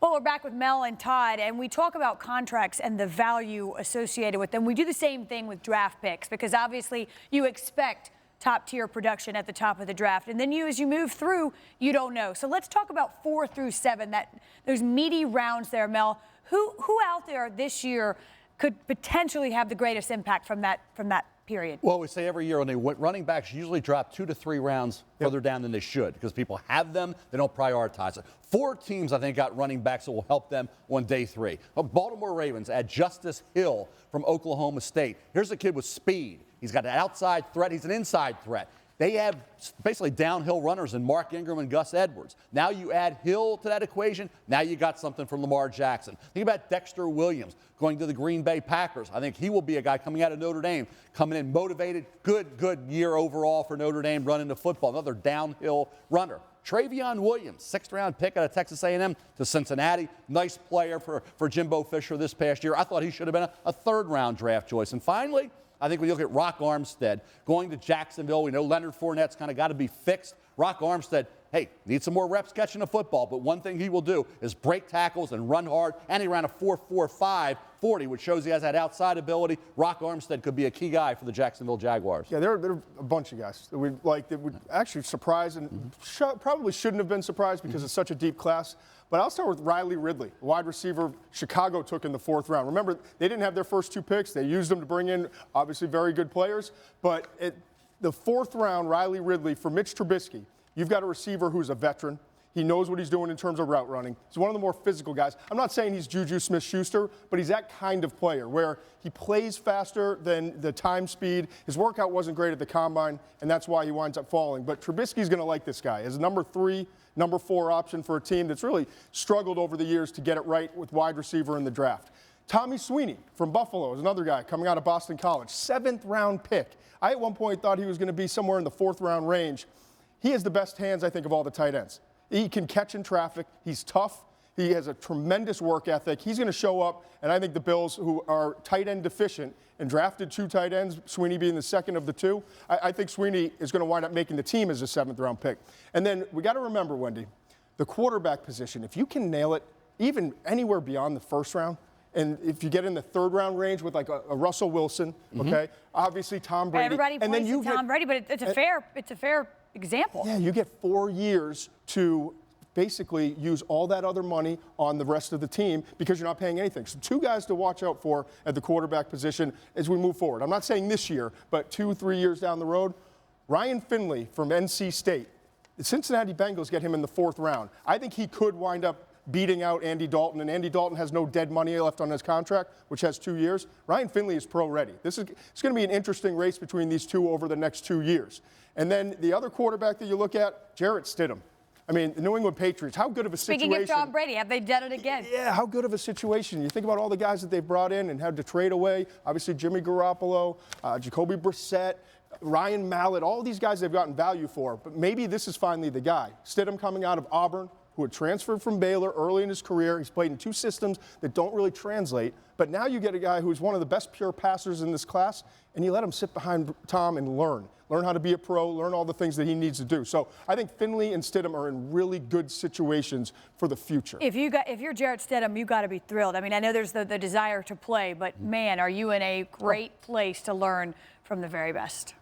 Well, we're back with Mel and Todd, and we talk about contracts and the value associated with them. We do the same thing with draft picks because obviously you expect top-tier production at the top of the draft. And then as you move through, you don't know. So let's talk about 4 through 7, those meaty rounds there, Mel. Who out there this year could potentially have the greatest impact from that period? Well, we say every year running backs usually drop 2 to 3 rounds further down than they should because people have them, they don't prioritize it. 4 teams, I think, got running backs that will help them on day 3. Baltimore Ravens add Justice Hill from Oklahoma State. Here's a kid with speed. He's got an outside threat. He's an inside threat. They have basically downhill runners in Mark Ingram and Gus Edwards. Now you add Hill to that equation. Now you got something from Lamar Jackson. Think about Dexter Williams going to the Green Bay Packers. I think he will be a guy coming out of Notre Dame, coming in motivated. Good year overall for Notre Dame running the football. Another downhill runner. Trayveon Williams, 6th-round pick out of Texas A&M to Cincinnati. Nice player for Jimbo Fisher this past year. I thought he should have been a 3rd-round draft choice. And finally, I think when you look at Rock Armstead going to Jacksonville, we know Leonard Fournette's kind of got to be fixed. Rock Armstead, hey, needs some more reps catching the football, but one thing he will do is break tackles and run hard, and he ran a 4.45 40, which shows he has that outside ability. Rock Armstead could be a key guy for the Jacksonville Jaguars. Yeah, there are a bunch of guys that would actually surprise and probably shouldn't have been surprised because it's such a deep class. But I'll start with Riley Ridley, wide receiver Chicago took in the 4th round. Remember, they didn't have their first 2 picks. They used them to bring in, obviously, very good players. But the 4th round, Riley Ridley for Mitch Trubisky, you've got a receiver who's a veteran. He knows what he's doing in terms of route running. He's one of the more physical guys. I'm not saying he's Juju Smith-Schuster, but he's that kind of player where he plays faster than the time speed. His workout wasn't great at the combine, and that's why he winds up falling. But Trubisky's going to like this guy. As a number 3, number 4 option for a team that's really struggled over the years to get it right with wide receiver in the draft. Tommy Sweeney from Buffalo is another guy coming out of Boston College. 7th-round pick. I at one point thought he was going to be somewhere in the 4th-round range. He has the best hands, I think, of all the tight ends. He can catch in traffic. He's tough. He has a tremendous work ethic. He's going to show up, and I think the Bills, who are tight end deficient and drafted 2 tight ends, Sweeney being the 2nd of the 2, I think Sweeney is going to wind up making the team as a 7th-round pick. And then we got to remember, Wendy, the quarterback position, if you can nail it even anywhere beyond the 1st round, and if you get in the 3rd-round range with like a Russell Wilson, okay, obviously Tom Brady. Everybody points to Tom Brady, but it's a fair example. Yeah, you get 4 years to basically use all that other money on the rest of the team because you're not paying anything. So 2 guys to watch out for at the quarterback position as we move forward. I'm not saying this year, but 2-3 years down the road. Ryan Finley from NC State. The Cincinnati Bengals get him in the 4th round. I think he could wind up beating out Andy Dalton, and Andy Dalton has no dead money left on his contract, which has 2 years. Ryan Finley is pro-ready. It's going to be an interesting race between these 2 over the next 2 years. And then the other quarterback that you look at, Jarrett Stidham. I mean, the New England Patriots, how good of a situation. Speaking of Tom Brady, have they done it again? Yeah, how good of a situation. You think about all the guys that they've brought in and had to trade away. Obviously, Jimmy Garoppolo, Jacoby Brissett, Ryan Mallett, all these guys they've gotten value for. But maybe this is finally the guy. Stidham coming out of Auburn, who had transferred from Baylor early in his career. He's played in 2 systems that don't really translate. But now you get a guy who's one of the best pure passers in this class, and you let him sit behind Tom and learn how to be a pro, learn all the things that he needs to do. So I think Finley and Stidham are in really good situations for the future. If you're Jarrett Stidham, you got to be thrilled. I mean, I know there's the desire to play, but man, are you in a great place to learn from the very best.